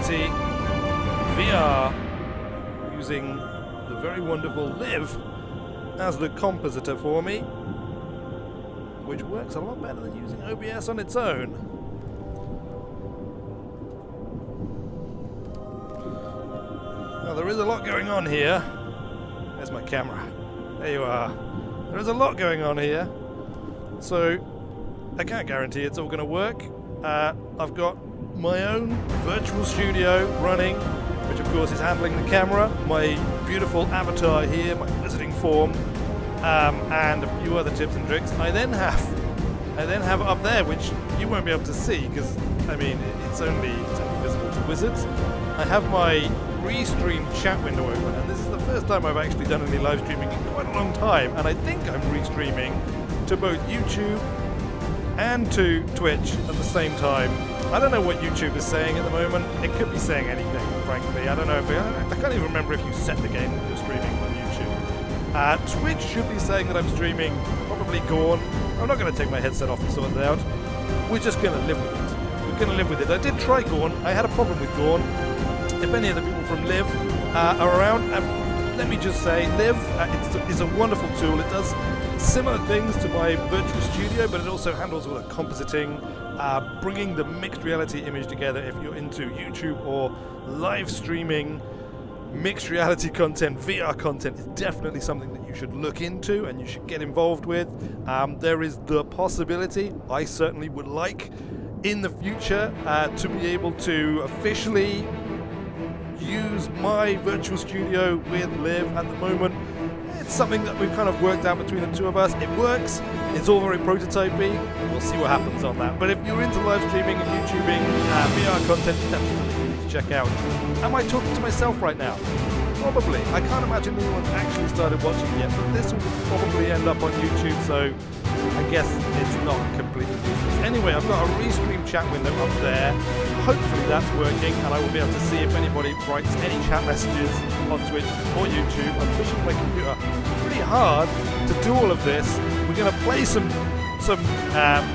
reality VR using the very wonderful Live as the compositor for me, which works a lot better than using OBS on its own. Well, there is a lot going on here. There's my camera. There you are. There is a lot going on here. So, I can't guarantee it's all going to work. I've got my own virtual studio running, which of course is handling the camera, my beautiful avatar here, my visiting form, and a few other tips and tricks. I then have up there, which you won't be able to see because, I mean, it's only visible to wizards. I have my restream chat window open, and this is the first time I've actually done any live streaming in quite a long time, and I think I'm restreaming to both YouTube and to Twitch at the same time. I don't know what YouTube is saying at the moment. It could be saying anything, frankly. I don't know if I can't even remember if you set the game that you're streaming on YouTube. Twitch should be saying that I'm streaming probably Gorn. I'm not going to take my headset off and sort it out. We're just going to live with it. We're going to live with it. I did try Gorn. I had a problem with Gorn. If any of the people from Live are around, let me just say, Live is a wonderful tool. It does similar things to my virtual studio, but it also handles all the compositing, bringing the mixed reality image together. If you're into YouTube or live streaming mixed reality content, VR content is definitely something that you should look into and you should get involved with. There is the possibility, I certainly would like in the future, to be able to officially use my virtual studio with Live. At the moment, it's something that we've kind of worked out between the two of us. It works. It's all very prototypey. We'll see what happens on that. But if you're into live streaming and YouTubing VR content, definitely need to check out. Am I talking to myself right now? Probably. I can't imagine anyone's actually started watching yet, but this will probably end up on YouTube, so I guess it's not completely useless. Anyway, I've got a restream chat window up there. Hopefully that's working, and I will be able to see if anybody writes any chat messages on Twitch or YouTube. I'm pushing my computer pretty hard to do all of this. We're going to play some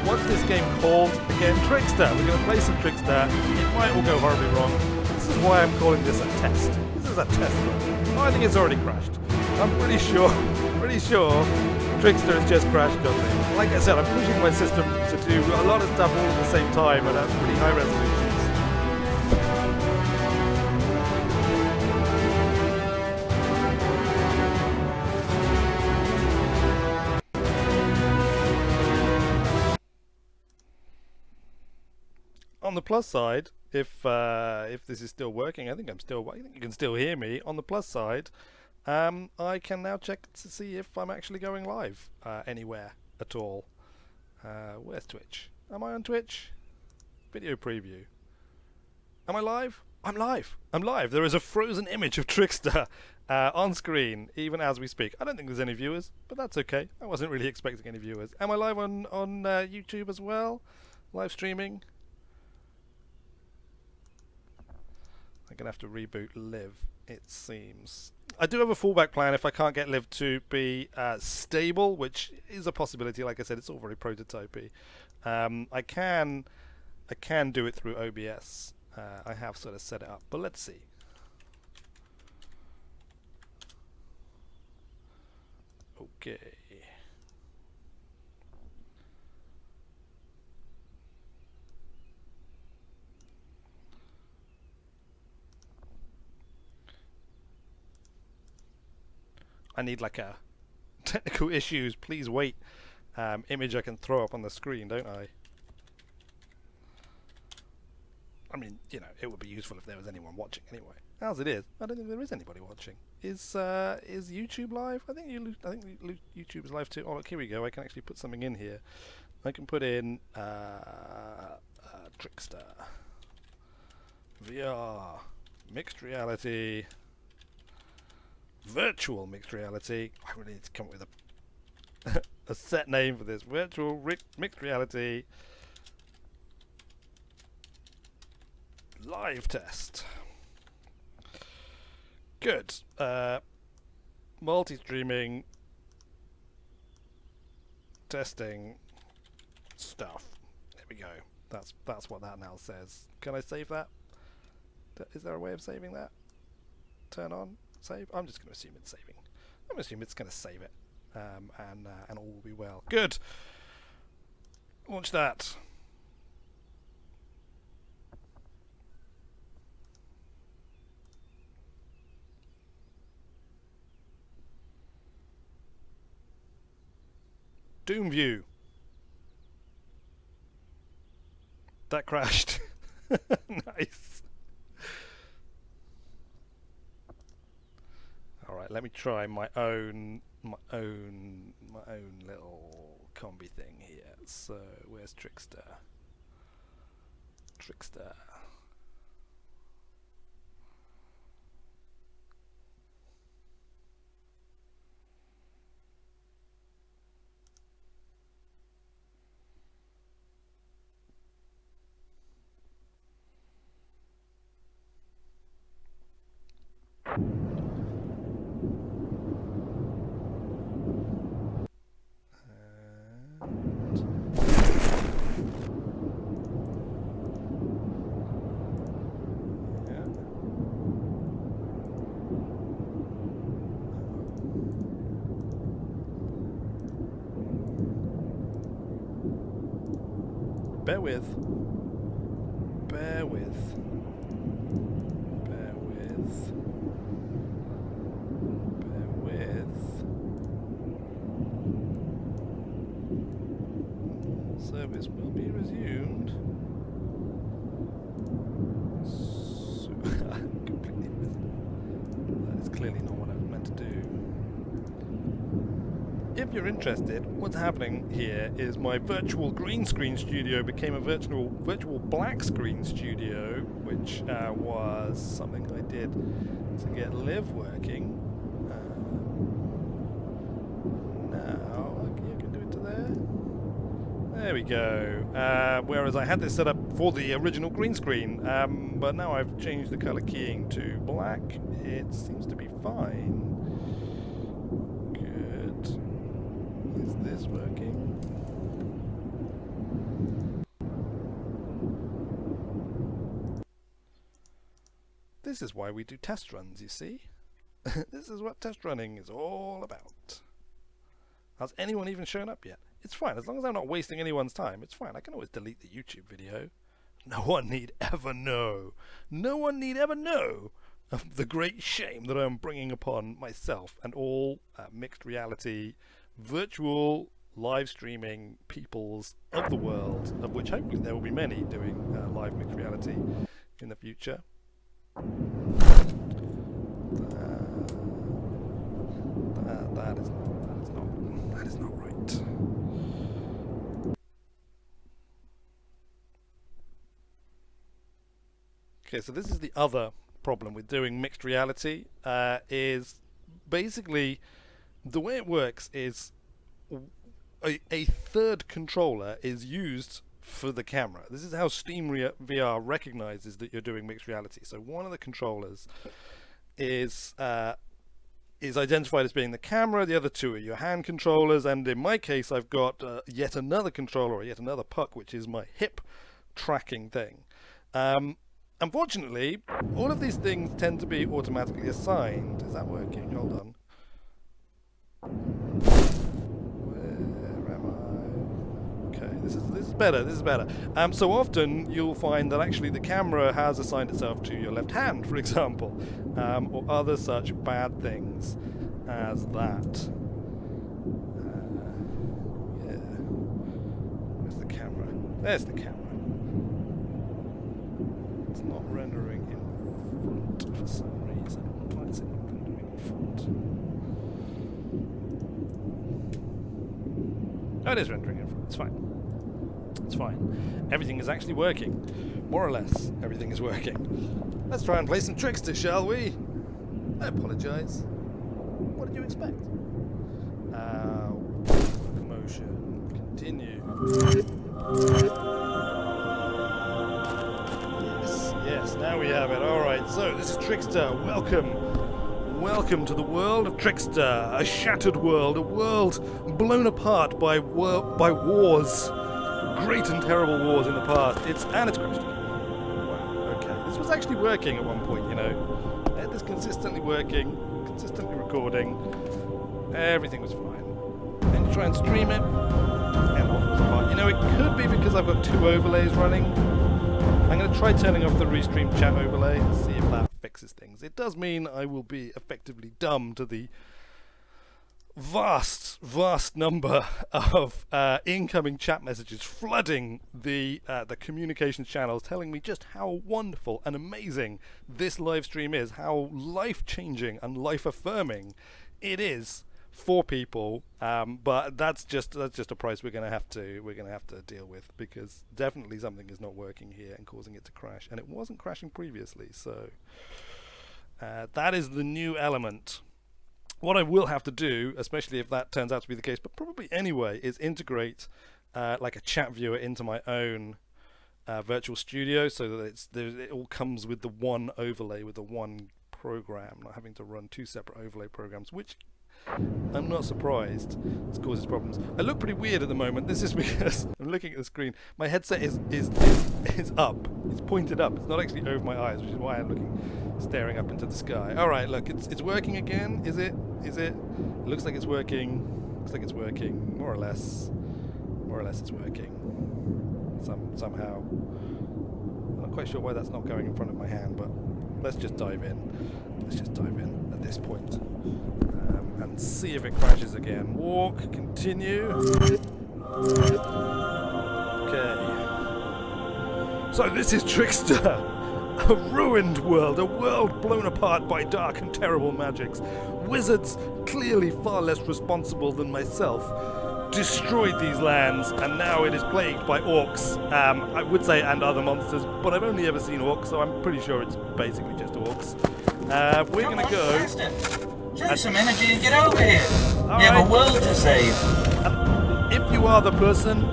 what's this game called again? Trickster. We're going to play some Trickster. It might all go horribly wrong. This is why I'm calling this a test. This is a test run. Oh, I think it's already crashed. I'm pretty sure Trickster has just crashed on me. Like I said, I'm pushing my system to do a lot of stuff all at the same time and at pretty high resolutions. On the plus side, if this is still working, I think you can still hear me. On the plus side, I can now check to see if I'm actually going live anywhere at all. Where's Twitch? Am I on Twitch? Video preview. Am I live? I'm live. I'm live. There is a frozen image of Trickster on screen, even as we speak. I don't think there's any viewers, but that's okay. I wasn't really expecting any viewers. Am I live on YouTube as well? Live streaming? I'm going to have to reboot Live, it seems. I do have a fallback plan if I can't get Live to be stable, which is a possibility. Like I said, it's all very prototypey. I can do it through OBS. I have sort of set it up, but let's see. Okay. I need like a technical issues, please wait image I can throw up on the screen, don't I? I mean, you know, it would be useful if there was anyone watching anyway. As it is, I don't think there is anybody watching. Is YouTube live? I think YouTube is live too. Oh, look, here we go. I can actually put something in here. I can put in Trickster VR mixed reality. Virtual mixed reality. I really need to come up with a set name for this. Virtual mixed reality live test. Good. Multi-streaming testing stuff. There we go. That's what that now says. Can I save that? Is there a way of saving that? Turn on, save? I'm just going to assume it's saving. I'm going to assume it's going to save it. And all will be well. Good! Launch that. Doom view. That crashed. Nice. All right, let me try my own little combi thing here. So, where's Trickster? Trickster. Bear with. Bear with. Bear with. Bear with. Service will be resumed. Completely missed. That is clearly not what I meant to do. If you're interested, what's happening here is my virtual green screen studio became a virtual black screen studio, which was something I did to get Liv working. Now you can do it to there. There we go. Whereas I had this set up for the original green screen, but now I've changed the color keying to black. It seems to be fine. Is this working? This is why we do test runs, you see? This is what test running is all about. Has anyone even shown up yet? It's fine, as long as I'm not wasting anyone's time, it's fine. I can always delete the YouTube video. No one need ever know. No one need ever know of the great shame that I'm bringing upon myself and all mixed reality virtual live streaming peoples of the world, of which hopefully there will be many doing live mixed reality in the future. That is not right. Okay, so this is the other problem with doing mixed reality, is basically the way it works is a third controller is used for the camera. This is how Steam VR recognizes that you're doing mixed reality. So one of the controllers is identified as being the camera, the other two are your hand controllers, and in my case I've got yet another controller, or yet another puck, which is my hip tracking thing. Unfortunately, all of these things tend to be automatically assigned. Is that working? Hold on. Where am I? Okay, this is better. This is better. So often you'll find that actually the camera has assigned itself to your left hand, for example, or other such bad things as that. Yeah. Where's the camera? There's the camera. It's not rendering in front for some reason. Why is it not rendering in front? Oh, it is rendering in front. It's fine. It's fine. Everything is actually working. More or less, everything is working. Let's try and play some Trickster, shall we? I apologise. What did you expect? Motion. Continue. Yes, now we have it. Alright, so this is Trickster. Welcome to the world of Trickster. A shattered world, a world blown apart by wars. Great and terrible wars in the past. It's crashed again. Wow, okay. This was actually working at one point, you know. I had this consistently working, consistently recording. Everything was fine. Then you try and stream it, and off was apart. You know, it could be because I've got 2 overlays running. I'm going to try turning off the restream chat overlay and see if that fixes things. It does mean I will be effectively dumb to the vast number of incoming chat messages flooding the communications channels, telling me just how wonderful and amazing this live stream is, how life-changing and life-affirming it is for people. But that's just a price we're going to have to deal with, because definitely something is not working here and causing it to crash, and it wasn't crashing previously. So that is the new element. What I will have to do, especially if that turns out to be the case, but probably anyway, is integrate like a chat viewer into my own virtual studio, so that it all comes with the one overlay, with the one program, not having to run 2 separate overlay programs, which I'm not surprised this causes problems. I look pretty weird at the moment. This is because I'm looking at the screen. My headset is up. It's pointed up. It's not actually over my eyes, which is why I'm staring up into the sky. All right, look, it's working again. Is it? It looks like it's working. Looks like it's working. More or less it's working. Somehow. I'm not quite sure why that's not going in front of my hand, but let's just dive in. Let's just dive in at this point. And see if it crashes again. Walk, continue. Okay. So this is Trickster. A ruined world, a world blown apart by dark and terrible magics. Wizards, clearly far less responsible than myself, destroyed these lands, and now it is plagued by orcs, I would say, and other monsters, but I've only ever seen orcs, so I'm pretty sure it's basically just orcs. We're gonna go... Show some energy and get over here. We have a world to save. If you are the person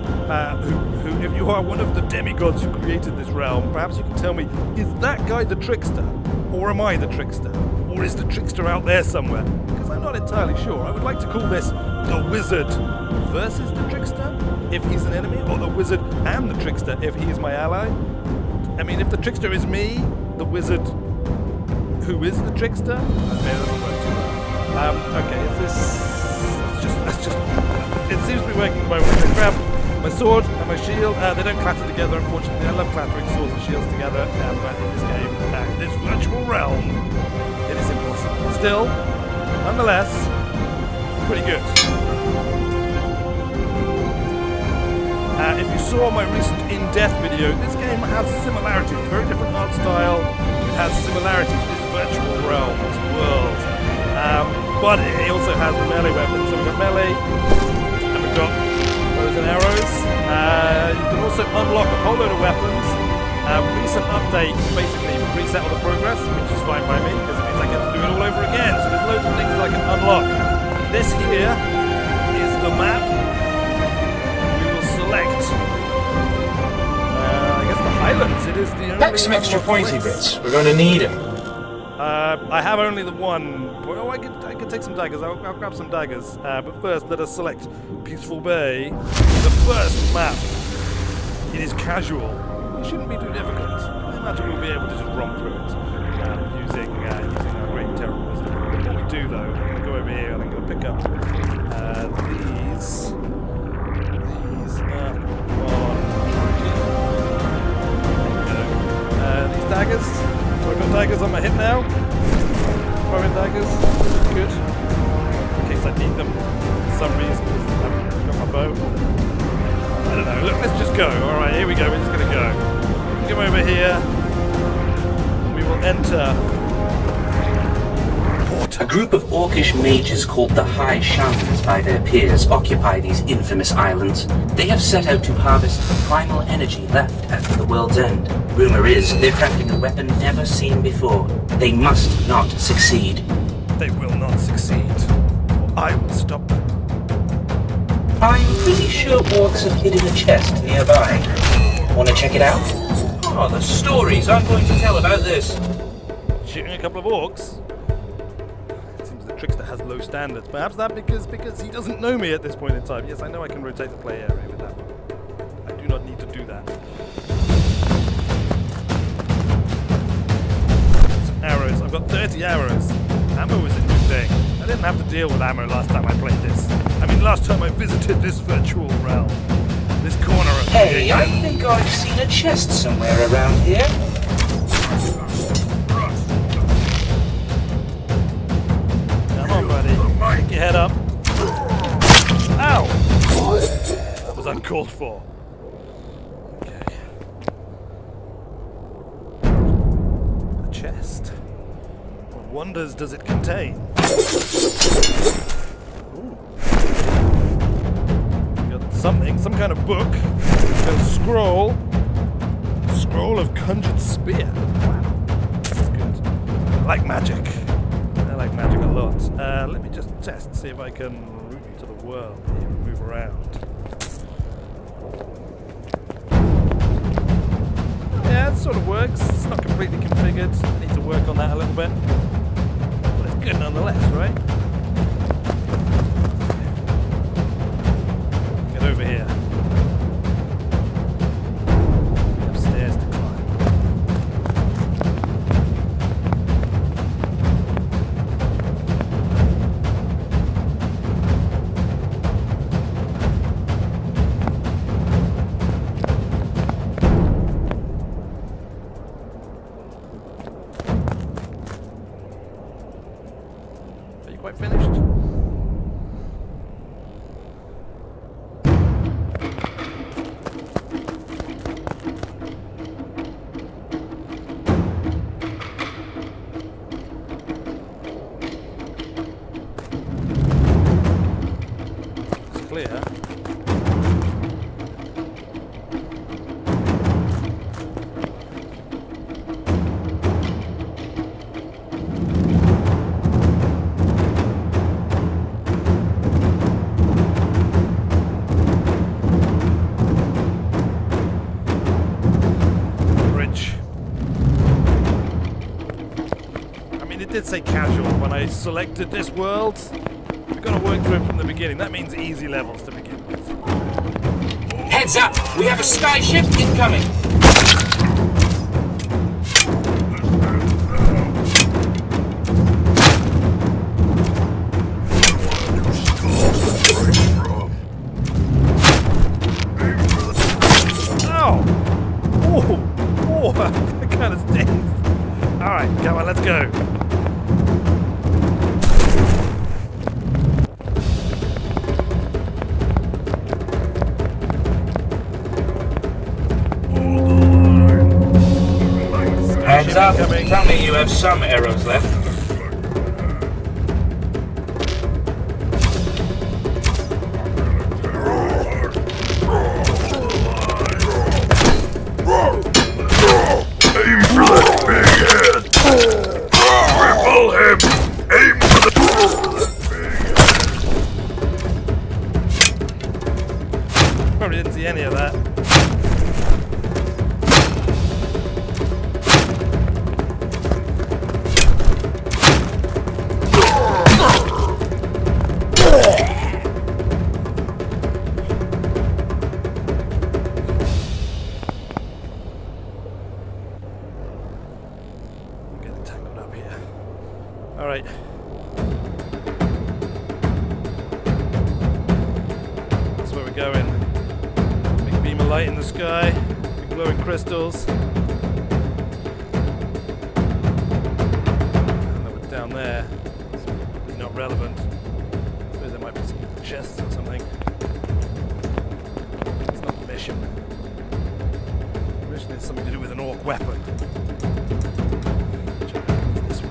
if you are one of the demigods who created this realm, perhaps you can tell me, is that guy the Trickster? Or am I the Trickster? Or is the Trickster out there somewhere? Because I'm not entirely sure. I would like to call this the Wizard versus the Trickster, if he's an enemy, or the Wizard and the Trickster, if he is my ally. I mean, if the Trickster is me, the Wizard who is the Trickster? Okay, it seems to be working at the moment. I'm going to grab my sword and my shield. They don't clatter together, unfortunately. I love clattering swords and shields together, but in this game, in this virtual realm, it is impossible. Still, nonetheless, pretty good. If you saw my recent in-depth video, this game has similarities. Very different art style. It has similarities to this virtual realm, this world. But it also has the melee weapons. So we've got melee, and we've got bows and arrows. You can also unlock a whole load of weapons. Recent update basically reset all the progress, which is fine by me, because it means I get to do it all over again. So there's loads of things that I can unlock. This here is the map. We will select, I guess, the Highlands. It is the only... Pack some extra pointy bits. We're going to need them. I have only the one. Well, I could take some daggers. I'll grab some daggers. But first, let us select Peaceful Bay. The first map. It is casual. It shouldn't be too difficult. I imagine we'll be able to just romp through it using our great terrible wisdom. What we do, though, I'm going to go over here and I'm going to pick up these these daggers. So I've got daggers on my hip now. Throwing daggers. Good. In case I need them for some reason. I haven't got my bow. I don't know. Look, let's just go. Alright, here we go. We're just going to go. Come over here. We will enter. A group of orcish mages called the High Shamans by their peers occupy these infamous islands. They have set out to harvest the primal energy left after the world's end. Rumor is they're crafting a weapon never seen before. They must not succeed. They will not succeed. I will stop them. I'm pretty sure orcs have hidden a chest nearby. Want to check it out? Oh, the stories I'm going to tell about this. Shooting a couple of orcs? Trickster has low standards. Perhaps that because he doesn't know me at this point in time. Yes, I know I can rotate the play area with that, but I do not need to do that. 30 arrows. Ammo was a new thing. I didn't have to deal with ammo last time I played this. I mean, last time I visited this virtual realm. This corner of Hey, I think I've seen a chest somewhere around here. Come on, buddy. Pick your head up. Ow! That was uncalled for. Okay. A chest. What wonders does it contain? Ooh. Got something, some kind of book. Got a scroll. Scroll of conjured spear. Wow. That's good. I like magic. I like magic a lot. Let me just test, see if I can route into the world here and move around. Yeah, it sort of works. It's not completely configured. I need to work on that a little bit. But it's good nonetheless, right? Get over here. Upstairs to climb. Are you quite finished? It's clear. Bridge. I mean, it did say casual when I selected this world. We've got to work through it from the beginning. That means easy levels to begin with. Heads up! We have a skyship incoming! Ow! Oh! Oh! That kind of stings. Alright, come on, let's go. Heads up! Incoming. Tell me you have some arrows left. Aim for that big head! Cripple him! Aim for the big head! Probably didn't see any of that. Getting tangled up here. Alright. That's where we're going. Big beam of light in the sky, big glowing crystals. And that was down there. It's probably not relevant. I suppose there might be some chests or something. It's not the mission. The mission is something to do with an orc weapon. Which I reckon is this way.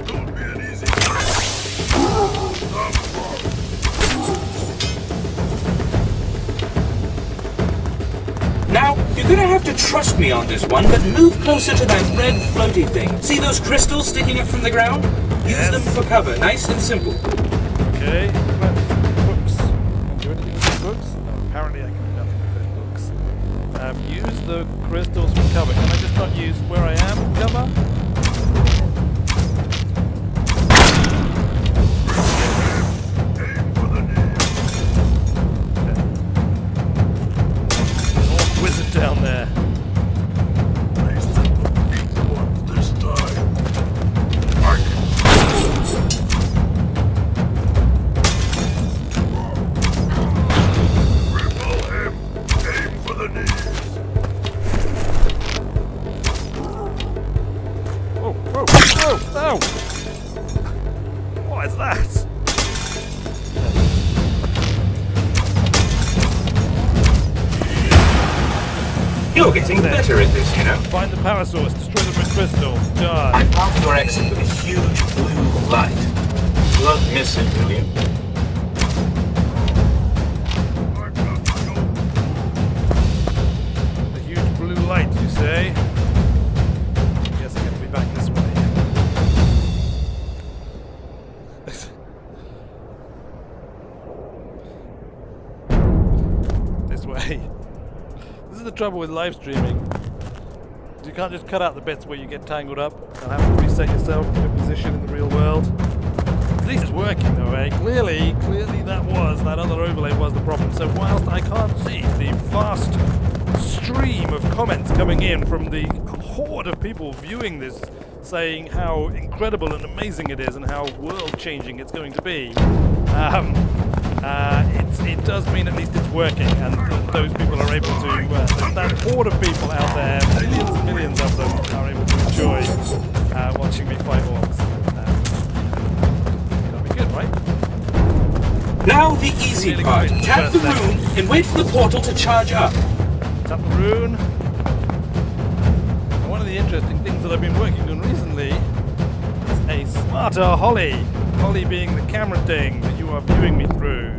Don't be an easy Now, you're gonna have to trust me on this one, but move closer to that red floaty thing. See those crystals sticking up from the ground? Yes. Use them for cover, nice and simple. Okay, books. Can I do anything with these books? No, apparently I can do nothing with those books. the crystals from cover. Can I just not use where I am cover? Oh, wizard down there. This time. Cripple him. Aim for the knees. Oh, whoa, whoa, oh! What is that? You're getting better at this, you know. Find the power source, destroy the red crystal, I charge. marked your exit with a huge blue light. You won't miss it, will you? A huge blue light, you say? Guess I'm gonna be back this way. This way. This is the trouble with live streaming. You can't just cut out the bits where you get tangled up and have to reset yourself to your position in the real world. At least it's working though, eh? Clearly that other overlay was the problem. So whilst I can't see the vast stream of comments coming in from the horde of people viewing this, saying how incredible and amazing it is and how world-changing it's going to be, it does mean at least it's working, and those people are able to, that horde of people out there, millions and millions of them, are able to enjoy watching me fight orcs. That'll be good, right? Now the easy Really part. good. Tap the rune and wait for the portal to charge up. Tap the rune. And one of the interesting things that I've been working on recently is a smarter Holly. Holly being the camera thing that you are viewing me through.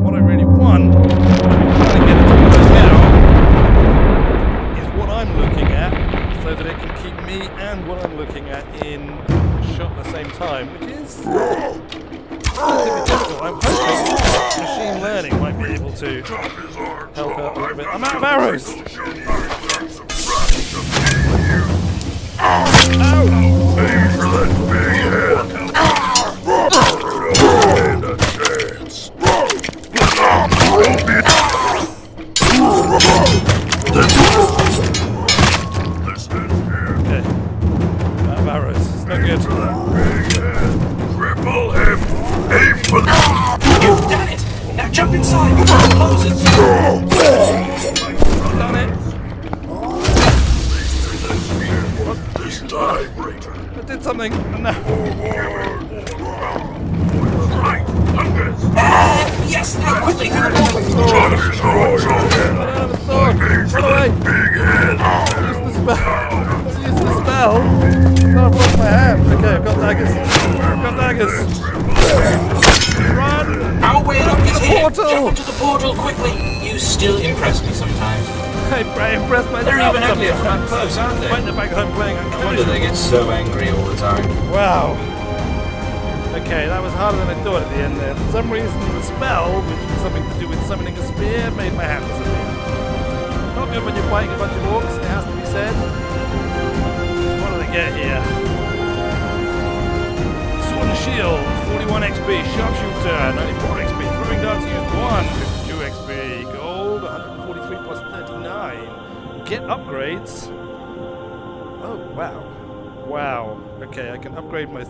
What I really want, what I've been trying to get it to work out, is what I'm looking at, so that it can keep me and what I'm looking at in shot at the same time, which is relatively difficult. I'm hoping machine learning might be able to help out a little bit. I'm out of arrows! Ow! Aim for that big head. And a chance. This is here. Okay. Out of arrows. It's not good. Big head. Cripple him. Aim for the... You've done it! Now jump inside! Close it! Done it! This time, Raider. I did something, and now... Right. Hungus. Yes! Now quickly through the portal! Drop his arms on him. I don't have a sword! Aim for Run away! that big head. Use the spell! No, I've lost my hand! Okay, I've got daggers. I've got daggers! Run! Our way up is here! portal! Jump into the portal quickly! You still impress me sometimes. I impressed myself! They're even uglier from up close, aren't they? Point the fact that I'm playing I wonder on they get so angry all the time. Wow. Okay, that was harder than I thought at the end there. For some reason, the spell, which was something to do with summoning a spear, made my hand disappear. Not good when you're fighting a bunch of orcs, it has to be said. What do they get here? Sword and shield, 41 XP. Sharpshooter, 94 XP. Throwing darts used 1, 52 XP. Gold, 143 plus 39. Get upgrades. Oh, wow. Wow. Okay, I can upgrade my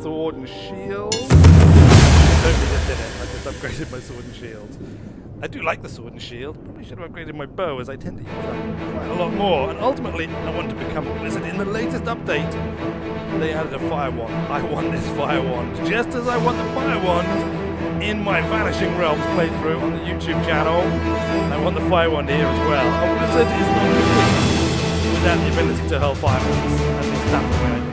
sword and shield. I totally just did it. I just upgraded my sword and shield. I do like the sword and shield. Probably should have upgraded my bow, as I tend to use that quite a lot more. And ultimately, I want to become a Blizzard. In the latest update, they added a fire wand. I want this fire wand, just as I want the fire wand in my Vanishing Realms playthrough on the YouTube channel. I want the fire wand here as well. A Blizzard is not complete without the ability to hurl fireballs. At least that's the way I think.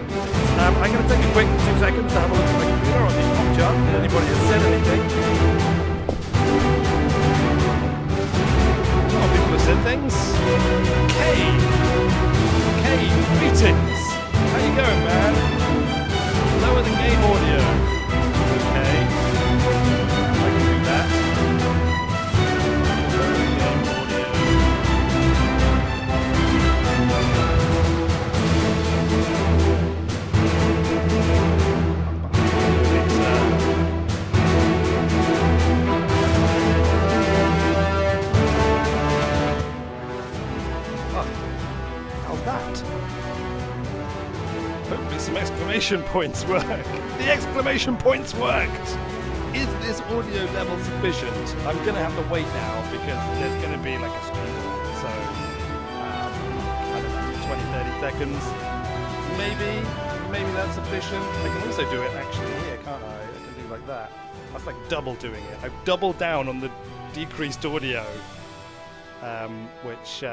I'm going to take a quick 2 seconds to have a look at my computer on the off chart if anybody has said anything. A lot of people have said things. Kane, greetings. How you going, man? Lower the game audio. Okay. I can do that. Lower the game audio. exclamation points work. The exclamation points worked. Is this audio level sufficient? I'm going to have to wait now because there's going to be like a stream delay. So, I don't know, 20, 30 seconds. Maybe that's sufficient. I can also do it actually here, can't I? I can do like that. That's like double doing it. I've doubled down on the decreased audio, which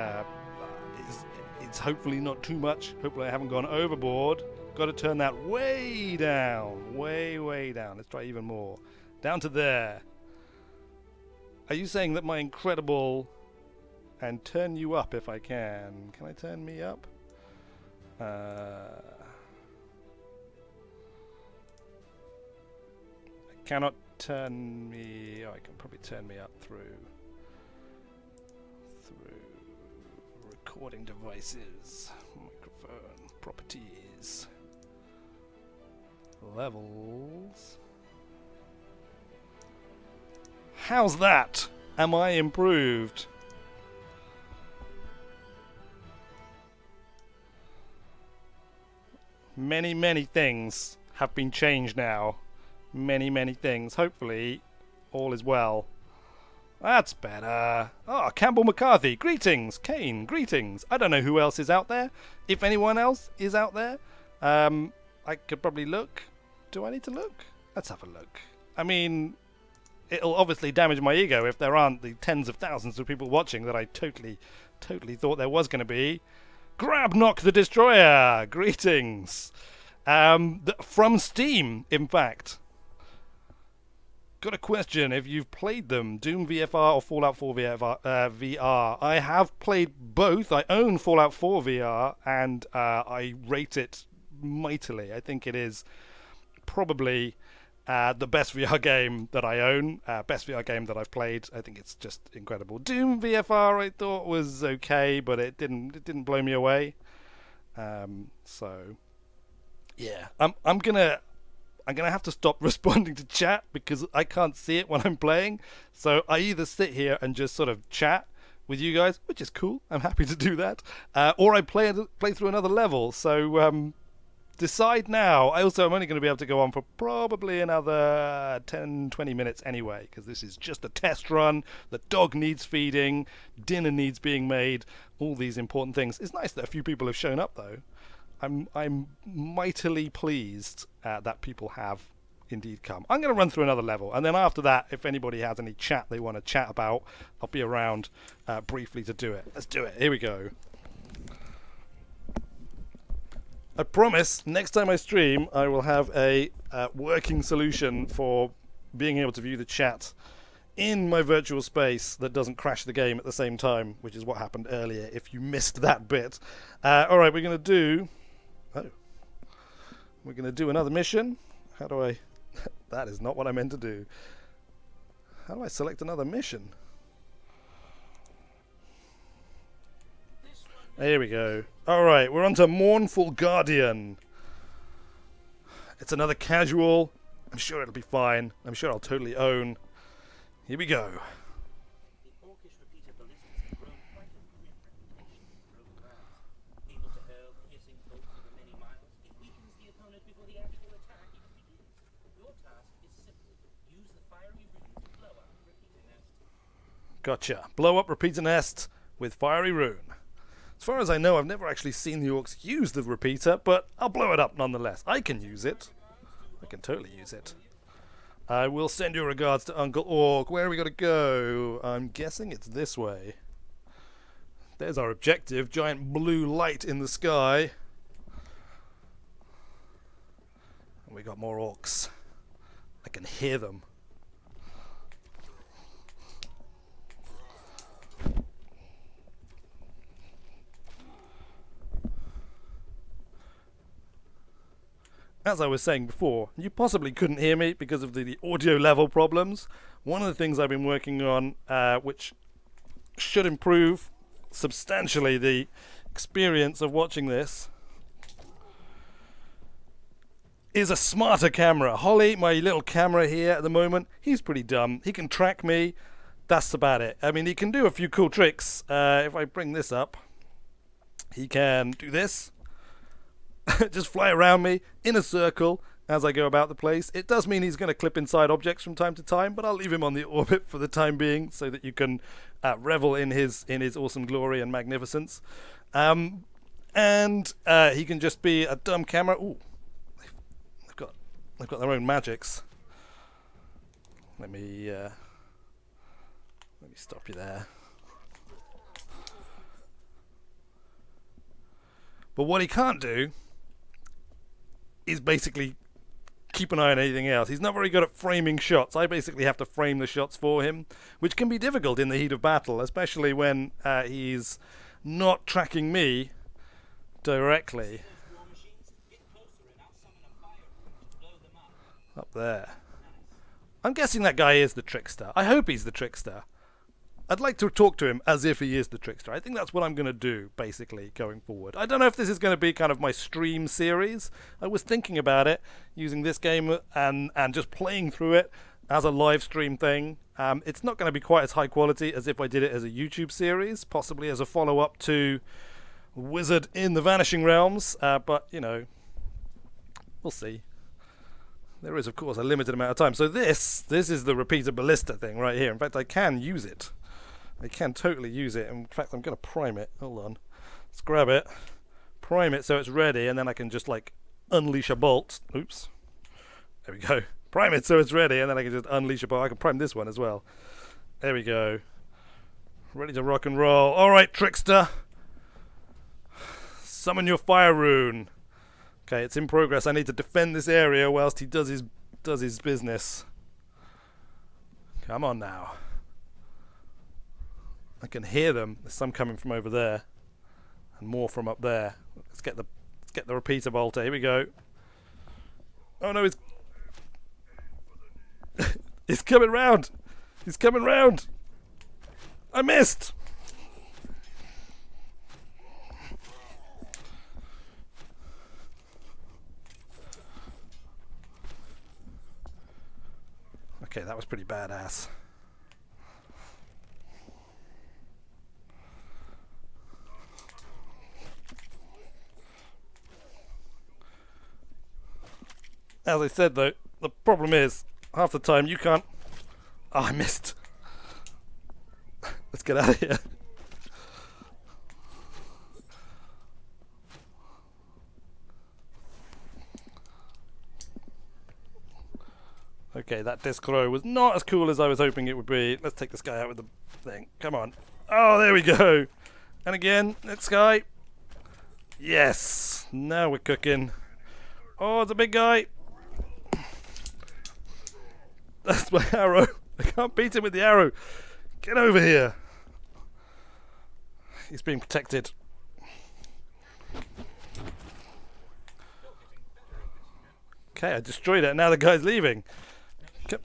it's hopefully not too much. Hopefully I haven't gone overboard. Got to turn that way down. Way down. Let's try even more. Down to there. Are you saying that my incredible... And turn you up if I can. Can I turn me up? I cannot turn me... Oh, I can probably turn me up through recording devices, microphone, properties, levels. How's that? Am I improved? Many things have been changed now. Many things. Hopefully, all is well. That's better. Oh, Campbell McCarthy. Greetings. Kane. Greetings. I don't know who else is out there. If anyone else is out there, I could probably look. Do I need to look? Let's have a look. I mean, it'll obviously damage my ego if there aren't the tens of thousands of people watching that I totally thought there was going to be. Grabknock the Destroyer. Greetings. From Steam, in fact. Got a question if you've played them, Doom VFR or Fallout 4 VR. I have played both. I own Fallout 4 VR and I rate it mightily. I think it is probably the best VR game that I own, best VR game that I've played. I think it's just incredible. Doom VFR I thought was okay, but it didn't blow me away. So yeah, I'm gonna have to stop responding to chat because I can't see it when I'm playing. So I either sit here and just sort of chat with you guys, which is cool. I'm happy to do that. Or I play through another level. So decide now. I'm only going to be able to go on for probably another 10, 20 minutes anyway, because this is just a test run. The dog needs feeding. Dinner needs being made. All these important things. It's nice that a few people have shown up, though. I'm mightily pleased that people have indeed come. I'm going to run through another level, and then after that, if anybody has any chat they want to chat about, I'll be around briefly to do it. Let's do it. Here we go. I promise, next time I stream, I will have a working solution for being able to view the chat in my virtual space that doesn't crash the game at the same time, which is what happened earlier, if you missed that bit. Alright, we're going to do... Oh. We're going to do another mission. How do I... That is not what I meant to do. How do I select another mission? Here we go. Alright, we're on to Mournful Guardian. It's another casual. I'm sure it'll be fine. I'm sure I'll totally own. Here we go. Gotcha. Blow up repeater nest with fiery rune. As far as I know, I've never actually seen the orcs use the repeater, but I'll blow it up nonetheless. I can use it. I can totally use it. I will send your regards to Uncle Orc. Where are we got to go? I'm guessing it's this way. There's our objective. Giant blue light in the sky. And we got more orcs. I can hear them. As I was saying before, you possibly couldn't hear me because of the audio level problems. One of the things I've been working on, which should improve substantially the experience of watching this, is a smarter camera. Holly, my little camera here at the moment, he's pretty dumb. He can track me. That's about it. I mean, he can do a few cool tricks. If I bring this up, he can do this. just fly around me in a circle as I go about the place. It does mean he's going to clip inside objects from time to time, but I'll leave him on the orbit for the time being so that you can revel in his awesome glory and magnificence. And he can just be a dumb camera. Ooh, they've got their own magics. Let me stop you there. But what he can't do is basically keep an eye on anything else. He's not very good at framing shots. I basically have to frame the shots for him, which can be difficult in the heat of battle, especially when he's not tracking me directly. Up there. I'm guessing that guy is the Trickster. I hope he's the Trickster. I'd like to talk to him as if he is the Trickster. I think that's what I'm going to do, basically, going forward. I don't know if this is going to be kind of my stream series. I was thinking about it, using this game and just playing through it as a live stream thing. It's not going to be quite as high quality as if I did it as a YouTube series, possibly as a follow-up to Wizard in the Vanishing Realms, but, you know, we'll see. There is, of course, a limited amount of time. So this is the repeater ballista thing right here. In fact, I can use it. I can totally use it. In fact, I'm going to prime it. Hold on. Let's grab it, prime it so it's ready, and then I can just, like, unleash a bolt. Oops. There we go. Prime it so it's ready, and then I can just unleash a bolt. I can prime this one as well. There we go. Ready to rock and roll. All right, Trickster. Summon your fire rune. Okay, it's in progress. I need to defend this area whilst he does his business. Come on now. I can hear them. There's some coming from over there, and more from up there. Let's get the repeater bolter. Here we go. Oh no, he's coming round. He's coming round. I missed. Okay, that was pretty badass. As I said though, the problem is, half the time you can't... Oh, I missed. Let's get out of here. Okay, that disc throw was not as cool as I was hoping it would be. Let's take this guy out with the thing. Come on. Oh, there we go. And again, next guy. Yes. Now we're cooking. Oh, it's a big guy. That's my arrow. I can't beat him with the arrow. Get over here. He's being protected. Okay, I destroyed it. Now the guy's leaving. Okay.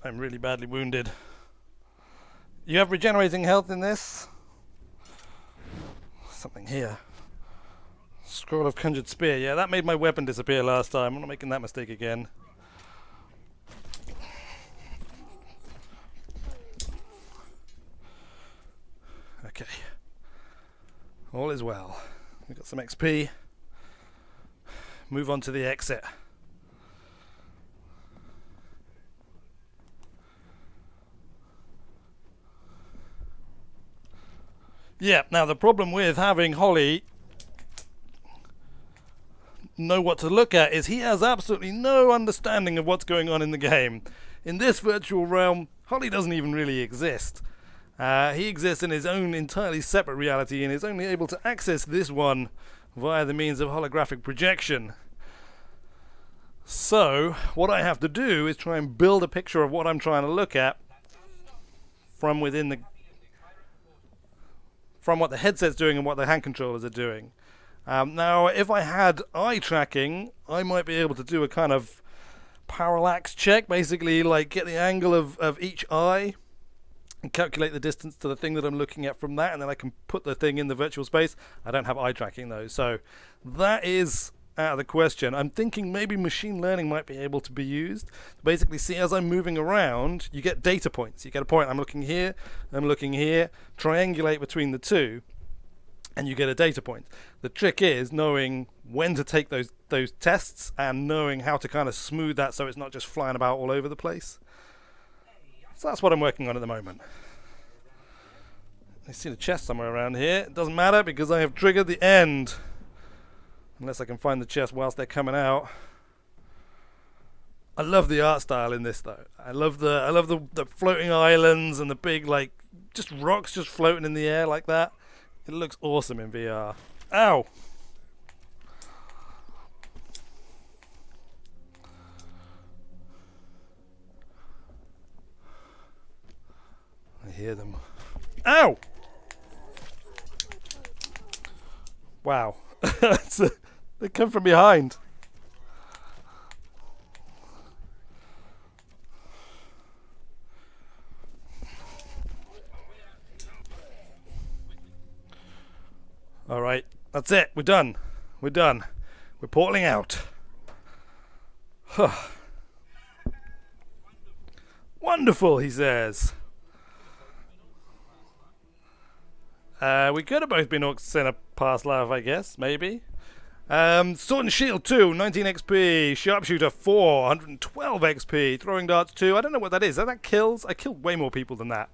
I'm really badly wounded. You have regenerating health in this? Something here. Scroll of Conjured Spear. Yeah, that made my weapon disappear last time. I'm not making that mistake again. Okay. All is well. We've got some XP. Move on to the exit. Yeah, now the problem with having Holly know what to look at is he has absolutely no understanding of what's going on in the game. In this virtual realm, Holly doesn't even really exist. He exists in his own entirely separate reality and is only able to access this one via the means of holographic projection. So, what I have to do is try and build a picture of what I'm trying to look at from within the... from what the headset's doing and what the hand controllers are doing. Now, if I had eye tracking, I might be able to do a kind of parallax check, basically like get the angle of each eye and calculate the distance to the thing that I'm looking at from that, and then I can put the thing in the virtual space. I don't have eye tracking though, so that is out of the question. I'm thinking maybe machine learning might be able to be used. Basically, see, as I'm moving around, you get data points. You get a point. I'm looking here, triangulate between the two, and you get a data point. The trick is knowing when to take those tests and knowing how to kind of smooth that so it's not just flying about all over the place. So that's what I'm working on at the moment. I see the chest somewhere around here. It doesn't matter because I have triggered the end. Unless I can find the chest whilst they're coming out. I love the art style in this though. I love the floating islands and the big like just rocks just floating in the air like that. It looks awesome in VR. Ow! I hear them. Ow! Wow. They come from behind. All right, that's it. We're done. We're done. We're portaling out. Wonderful, he says. We could have both been orcs in a past life, I guess. Maybe. Sword and Shield 2, 19 XP. Sharpshooter 4, 112 XP. Throwing Darts 2, I don't know what that is. That kills? I killed way more people than that.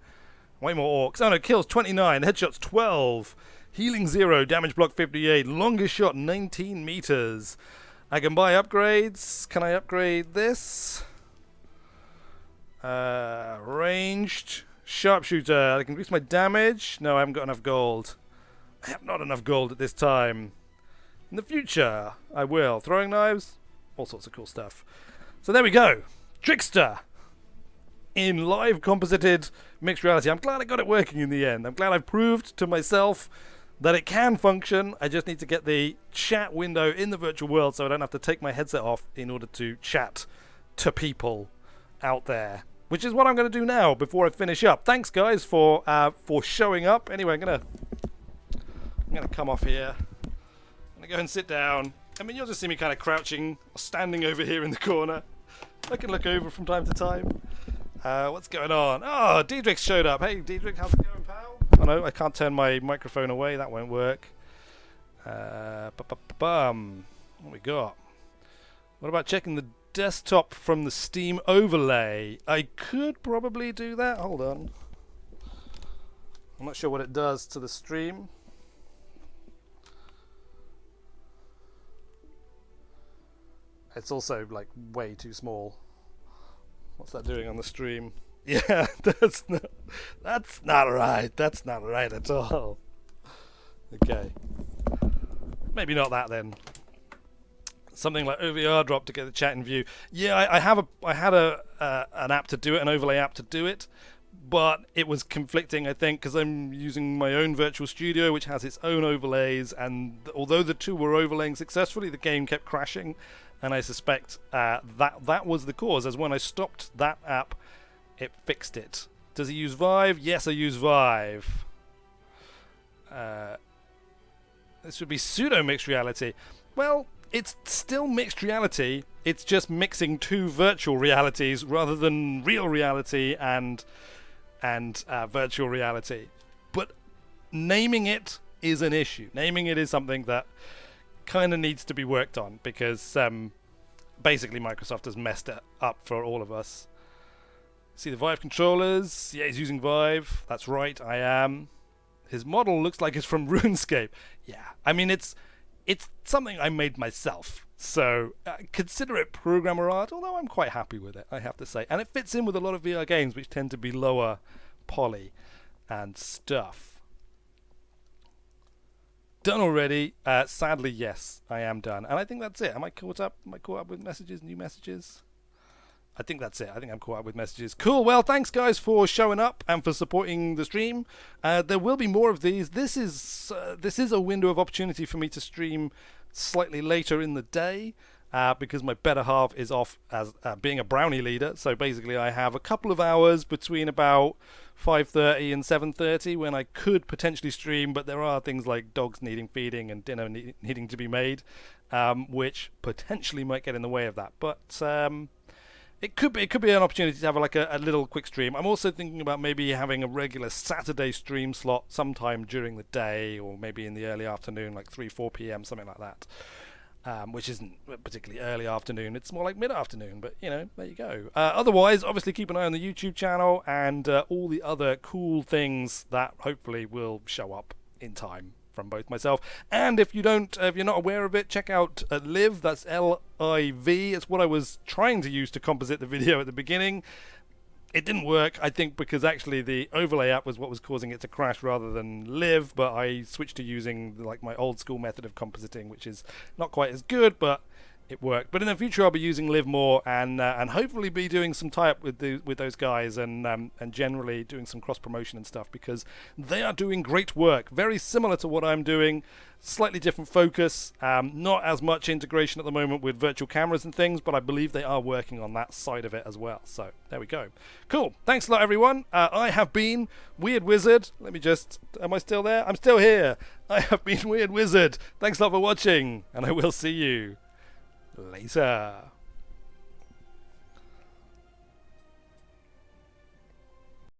Way more orcs. Oh no, kills 29. Headshots 12. Healing 0. Damage block 58. Longest shot 19 meters. I can buy upgrades. Can I upgrade this? Ranged. Sharpshooter. I can increase my damage. No, I haven't got enough gold. I have not enough gold at this time. In the future, I will. Throwing knives, all sorts of cool stuff. So there we go. Trickster in live composited mixed reality. I'm glad I got it working in the end. I'm glad I've proved to myself that it can function. I just need to get the chat window in the virtual world so I don't have to take my headset off in order to chat to people out there. Which is what I'm going to do now before I finish up. Thanks, guys, for showing up. Anyway, I'm gonna come off here. I'm gonna go and sit down. I mean, you'll just see me kind of crouching, standing over here in the corner. I can look over from time to time. What's going on? Oh, Diedrich showed up. Hey, Diedrich, how's it going, pal? Oh no, I can't turn my microphone away. That won't work. What we got? What about checking the desktop from the Steam overlay? I could probably do that. Hold on. I'm not sure what it does to the stream. It's also like way too small. What's that doing on the stream? Yeah, that's not right. That's not right at all. Okay. Maybe not that then. Something like OVR drop to get the chat in view. Yeah, I had an app to do it, an overlay app to do it, but it was conflicting, I think, because I'm using my own virtual studio, which has its own overlays, and although the two were overlaying successfully, the game kept crashing, and I suspect that was the cause, as when I stopped that app, it fixed it. Does it use Vive? Yes, I use Vive. This would be pseudo-mixed reality. Well, it's still mixed reality. It's just mixing two virtual realities rather than real reality and virtual reality. But naming it is an issue. Naming it is something that kind of needs to be worked on because basically Microsoft has messed it up for all of us. See the Vive controllers? Yeah, he's using Vive. That's right, I am. His model looks like it's from RuneScape. Yeah, I mean it's something I made myself, so consider it programmer art, although I'm quite happy with it, I have to say. And it fits in with a lot of VR games which tend to be lower poly and stuff. Done already? Sadly, yes, I am done. And I think that's it. Am I caught up? Am I caught up with messages, new messages? I think that's it. I think I'm caught up with messages. Cool. Well, thanks, guys, for showing up and for supporting the stream. There will be more of these. This is a window of opportunity for me to stream slightly later in the day. because my better half is off as being a brownie leader. So basically I have a couple of hours between about 5:30 and 7:30 when I could potentially stream, but there are things like dogs needing feeding and dinner needing to be made, which potentially might get in the way of that. But it could be an opportunity to have like a little quick stream. I'm also thinking about maybe having a regular Saturday stream slot sometime during the day, or maybe in the early afternoon, like 3-4 p.m., something like that. Which isn't particularly early afternoon. It's more like mid-afternoon, but, you know, there you go. Otherwise, obviously keep an eye on the YouTube channel and all the other cool things that hopefully will show up in time from both myself. And if you're not aware of it, check out Live. That's L-I-V. It's what I was trying to use to composite the video at the beginning. It didn't work, I think, because actually the overlay app was what was causing it to crash rather than Live, but I switched to using like my old school method of compositing, which is not quite as good, but it worked. But in the future I'll be using Live more and hopefully be doing some tie-up with those guys and generally doing some cross-promotion and stuff, because they are doing great work, very similar to what I'm doing, slightly different focus, not as much integration at the moment with virtual cameras and things, but I believe they are working on that side of it as well. So there we go. Cool. Thanks a lot, everyone. I have been Weird Wizard. Let me just, am I still there? I'm still here. I have been Weird Wizard. Thanks a lot for watching, and I will see you later.